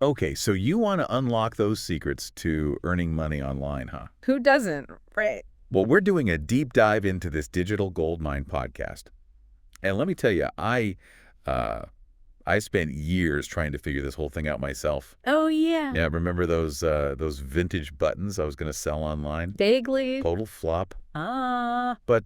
Okay, so you want to unlock those secrets to earning money online, huh? Who doesn't, right? Well, we're doing a deep dive into this digital gold mine podcast. And let me tell you, uh, I spent years trying to figure this whole thing out myself. Oh, yeah. Yeah, remember those vintage buttons I was going to sell online? Vaguely. Total flop. Ah. But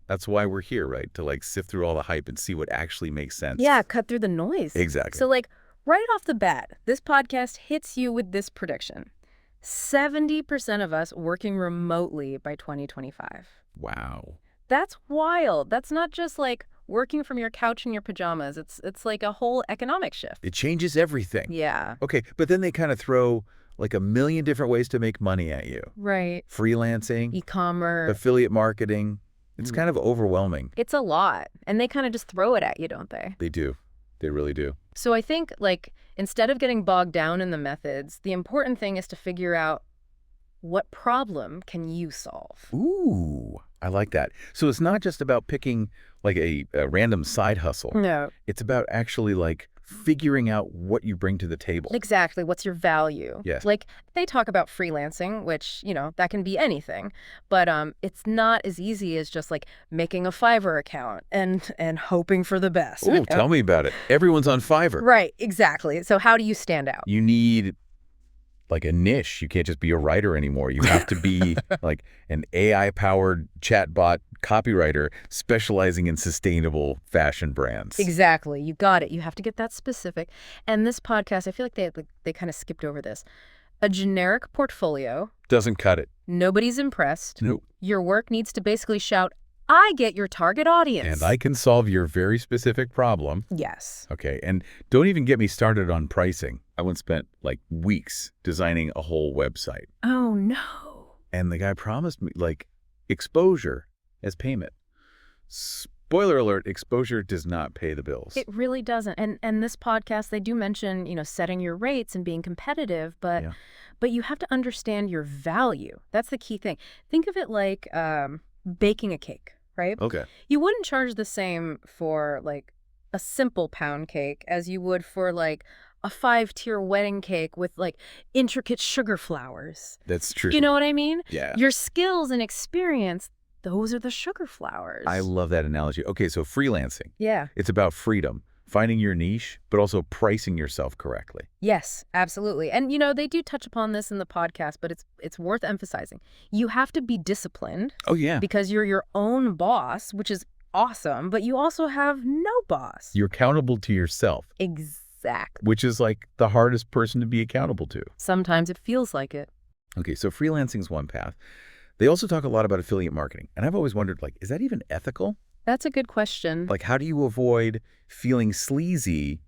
that's why we're here, right? To like sift through all the hype and see what actually makes sense. Yeah, cut through the noise. Exactly. So, like, right off the bat, this podcast hits you with this prediction. 70% of us working remotely by 2025. Wow. That's wild. That's not just like working from your couch in your pajamas. It's like a whole economic shift. It changes everything. Yeah. Okay, but then they kind of throw like a million different ways to make money at you. Right. Freelancing, E-commerce. affiliate marketing. It's kind of overwhelming. It's a lot. And they kind of just throw it at you, don't they? They do. They really do. So I think, like, instead of getting bogged down in the methods, the important thing is to figure out what problem can you solve? Ooh, I like that. So it's not just about picking like a random side hustle. No. It's about actually like figuring out what you bring to the table. Exactly. What's your value? Yes. Like, they talk about freelancing, which, that can be anything. But it's not as easy as just, like, making a Fiverr account and hoping for the best. Ooh, tell me about it. Everyone's on Fiverr. Right, exactly. So how do you stand out? You need like a niche. You can't just be a writer anymore. You have to be like an AI-powered chatbot copywriter specializing in sustainable fashion brands. Exactly. You got it. You have to get that specific. And this podcast, I feel like they kind of skipped over this. A generic portfolio. Doesn't cut it. Nobody's impressed. Nope. Your work needs to basically shout, I get your target audience. And I can solve your very specific problem. Yes. Okay, and don't even get me started on pricing. I once spent like weeks designing a whole website. Oh, no. And the guy promised me like exposure as payment. Spoiler alert, exposure does not pay the bills. It really doesn't. And this podcast, they do mention, setting your rates and being competitive, but you have to understand your value. That's the key thing. Think of it like baking a cake, right? Okay. You wouldn't charge the same for like a simple pound cake as you would for like a 5-tier wedding cake with like intricate sugar flowers. That's true. You know what I mean? Yeah. Your skills and experience, those are the sugar flowers. I love that analogy. Okay, so freelancing. Yeah. It's about freedom, finding your niche, but also pricing yourself correctly. Yes, absolutely. And, they do touch upon this in the podcast, but it's worth emphasizing. You have to be disciplined. Oh, yeah. Because you're your own boss, which is awesome, but you also have no boss. You're accountable to yourself. Exactly. Which is like the hardest person to be accountable to. Sometimes it feels like it. Okay, so freelancing's one path. They also talk a lot about affiliate marketing. And I've always wondered, like, is that even ethical? That's a good question. Like, how do you avoid feeling sleazy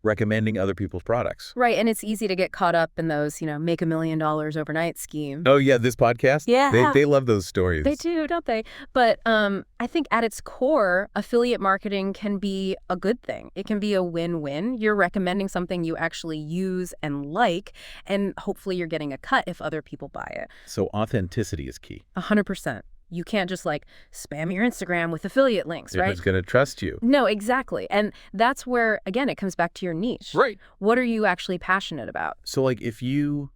recommending other people's products? Right, and it's easy to get caught up in those, make $1 million overnight scheme. Oh, yeah, this podcast? Yeah. They love those stories. They do, don't they? But I think at its core, affiliate marketing can be a good thing. It can be a win-win. You're recommending something you actually use and like, and hopefully you're getting a cut if other people buy it. So authenticity is key. 100%. You can't just like spam your Instagram with affiliate links, right? Who's going to trust you? No, exactly. And that's where, again, it comes back to your niche. Right. What are you actually passionate about? So like if you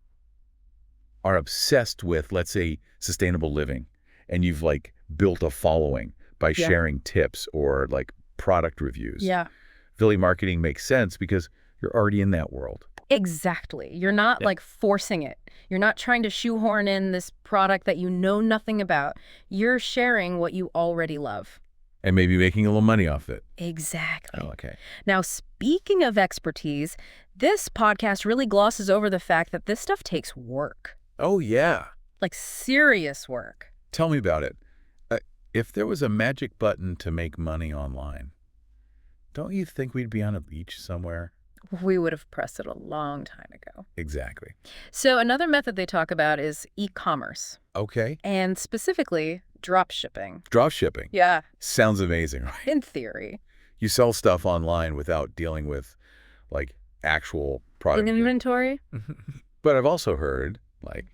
are obsessed with, let's say, sustainable living, and you've like built a following by sharing tips or like product reviews. Yeah. Affiliate marketing makes sense because you're already in that world. Exactly. You're not like forcing it. You're not trying to shoehorn in this product that you know nothing about. You're sharing what you already love. And maybe making a little money off it. Exactly. Oh, okay. Now, speaking of expertise, this podcast really glosses over the fact that this stuff takes work. Oh, yeah. Like serious work. Tell me about it. If there was a magic button to make money online, don't you think we'd be on a beach somewhere? We would have pressed it a long time ago. Exactly. So another method they talk about is e-commerce. Okay. And specifically, drop shipping. Drop shipping. Yeah. Sounds amazing, right? In theory. You sell stuff online without dealing with, like, actual product. Inventory? But I've also heard, like,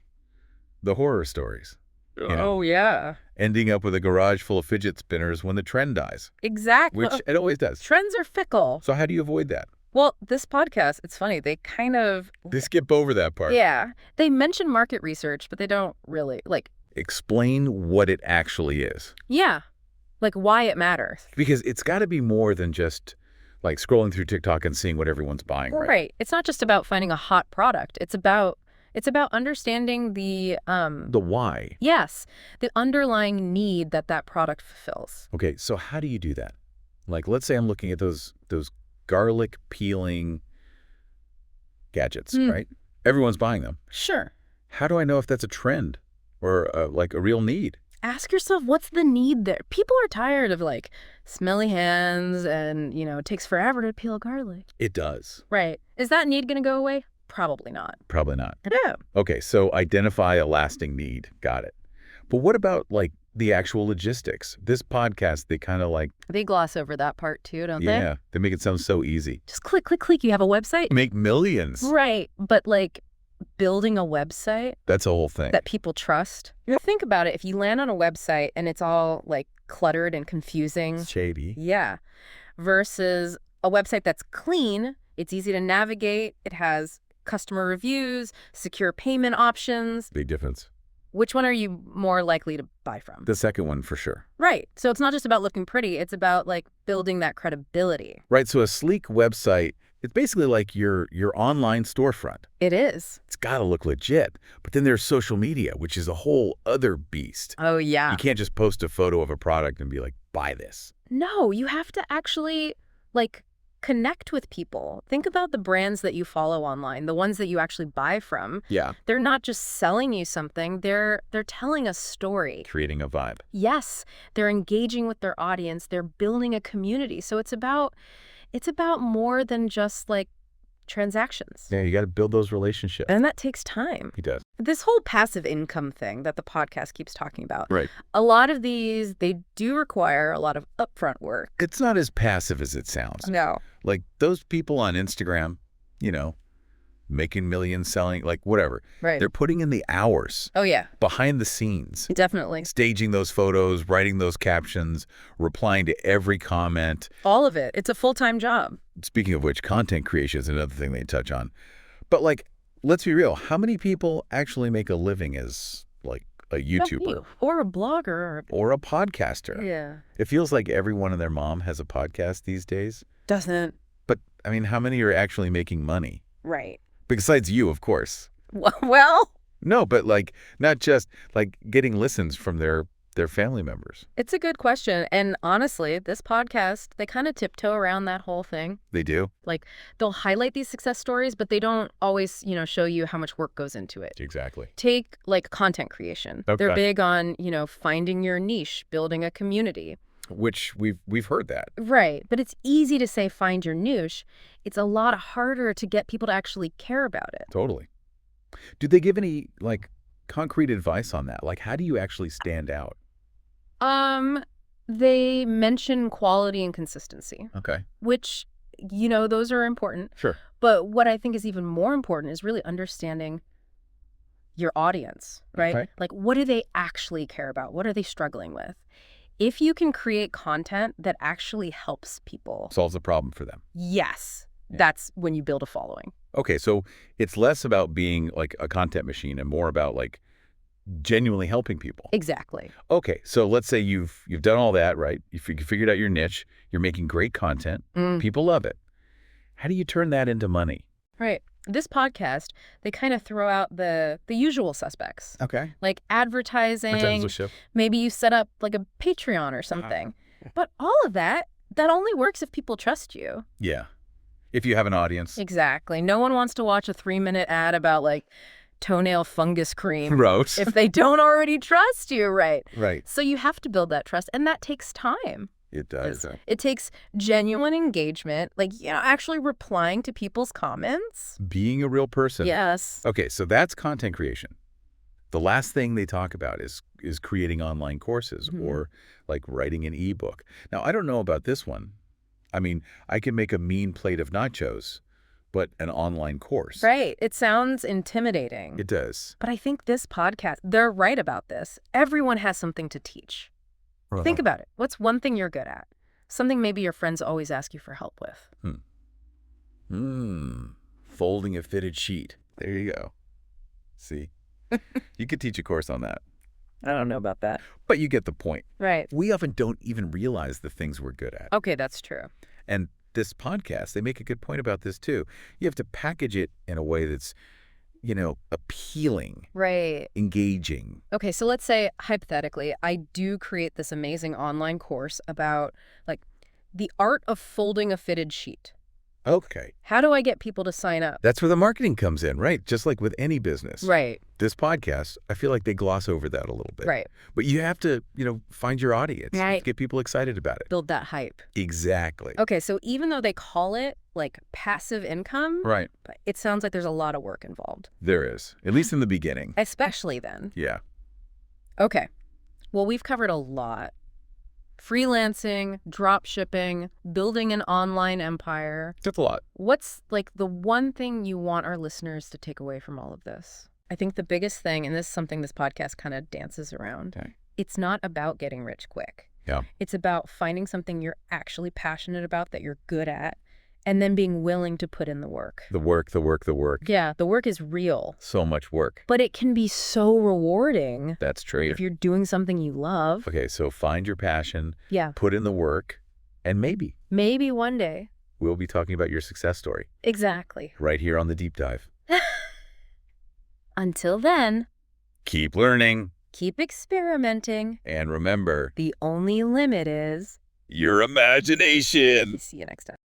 the horror stories. Oh, yeah. Ending up with a garage full of fidget spinners when the trend dies. Exactly. Which it always does. Trends are fickle. So how do you avoid that? Well, this podcast, it's funny. They kind of, They skip over that part. yeah, they mention market research, but they don't really, like, Explain what it actually is. yeah, like why it matters. Because it's got to be more than just like scrolling through TikTok and seeing what everyone's buying, right? Right. It's not just about finding a hot product. It's about understanding The why. yes, the underlying need that that product fulfills. Okay, so how do you do that? Like, let's say I'm looking at those garlic peeling gadgets, right? Everyone's buying them. Sure. How do I know if that's a trend or like a real need? Ask yourself, what's the need there? People are tired of like smelly hands and, it takes forever to peel garlic. It does. Right. Is that need going to go away? Probably not. Probably not. No. Okay, so identify a lasting need. Got it. But what about like the actual logistics? This podcast, they kind of like, They gloss over that part too, don't they? yeah, they make it sound so easy. Just click, click, click. You have a website? Make millions. Right. But like building a website That's a whole thing. that people trust. Think about it. If you land on a website and it's all like cluttered and confusing. Shady. Yeah. Versus a website that's clean, it's easy to navigate, it has customer reviews, secure payment options. Big difference. Which one are you more likely to buy from? The second one for sure. Right. So it's not just about looking pretty, it's about like building that credibility. Right, so a sleek website, it's basically like your online storefront. It is. It's got to look legit. But then there's social media, which is a whole other beast. Oh, yeah. You can't just post a photo of a product and be like, buy this. No, you have to actually like connect with people. Think about the brands that you follow online, the ones that you actually buy from. Yeah. They're not just selling you something, they're telling a story. Creating a vibe. Yes, they're engaging with their audience, they're building a community. So it's about more than just like transactions. Yeah, you got to build those relationships. And that takes time. He does. This whole passive income thing that the podcast keeps talking about. Right. A lot of these, they do require a lot of upfront work. It's not as passive as it sounds. No. Like those people on Instagram, making millions selling, like whatever. Right. They're putting in the hours Oh, yeah. behind the scenes, Definitely. staging those photos, writing those captions, replying to every comment. All of it. It's a full-time job. Speaking of which, content creation is another thing they touch on. But like, let's be real. How many people actually make a living as like a YouTuber Or a blogger. or a podcaster? Yeah. It feels like everyone and their mom has a podcast these days. Doesn't. But I mean, how many are actually making money? Right. Besides you, of course. Well, No, but like not just like getting listens from their family members. it's a good question. And honestly, this podcast, they kind of tiptoe around that whole thing. They do. Like they'll highlight these success stories, but they don't always, show you how much work goes into it. Exactly. Take like content creation. Okay. They're big on, finding your niche, building a community. Which we've heard that. Right. But it's easy to say find your niche. It's a lot harder to get people to actually care about it. Totally. Do they give any like concrete advice on that? Like how do you actually stand out? They mention quality and consistency, Okay. which, those are important. Sure. But what I think is even more important is really understanding your audience, right? Okay. Like, what do they actually care about? What are they struggling with? If you can create content that actually helps people, Solves a problem for them. yes, Yeah. that's when you build a following. Okay, so it's less about being like a content machine and more about like genuinely helping people. Exactly. Okay, so let's say you've done all that, right? You figured out your niche. You're making great content. People love it. How do you turn that into money? Right. This podcast, they kind of throw out the usual suspects, Okay. like advertising. Retention. Maybe you set up like a Patreon or something. But all of that only works if people trust you. Yeah. If you have an audience. Exactly. No one wants to watch a 3-minute ad about like toenail fungus cream Right. if they don't already trust you, right? Right. So you have to build that trust, and that takes time. It does. It takes genuine engagement, like, actually replying to people's comments. Being a real person. Yes. Okay, so that's content creation. The last thing they talk about is creating online courses or like writing an ebook. Now, I don't know about this one. I mean, I can make a mean plate of nachos, but an online course. Right. It sounds intimidating. It does. But I think this podcast, they're right about this. Everyone has something to teach. Think about it. What's one thing you're good at? Something maybe your friends always ask you for help with. Folding a fitted sheet. There you go. See? You could teach a course on that. I don't know about that. But you get the point. Right. We often don't even realize the things we're good at. Okay, that's true. And this podcast, they make a good point about this too. You have to package it in a way that's, appealing, Right. engaging. Okay, so let's say, hypothetically, I do create this amazing online course about, like, the art of folding a fitted sheet. Okay. How do I get people to sign up? That's where the marketing comes in, right? Just like with any business. Right, This podcast, I feel like they gloss over that a little bit. right. But you have to, find your audience. Right. Get people excited about it. Build that hype. Exactly. Okay, so even though they call it, like, passive income, Right. but it sounds like there's a lot of work involved. There is, at least in the beginning. Especially then. Yeah. Okay. Well, we've covered a lot. Freelancing, drop shipping, building an online empire. That's a lot. What's, like, the one thing you want our listeners to take away from all of this? I think the biggest thing, and this is something this podcast kind of dances around, Okay. it's not about getting rich quick. Yeah. It's about finding something you're actually passionate about, that you're good at, and then being willing to put in the work. The work. Yeah, the work is real, So much work. but it can be so rewarding That's true. if you're doing something you love. Okay, so find your passion, Yeah, put in the work, and maybe maybe one day. we'll be talking about your success story Exactly. right here on The Deep Dive. Until then, Keep learning, keep experimenting. and remember, The only limit is... your imagination. See you next time.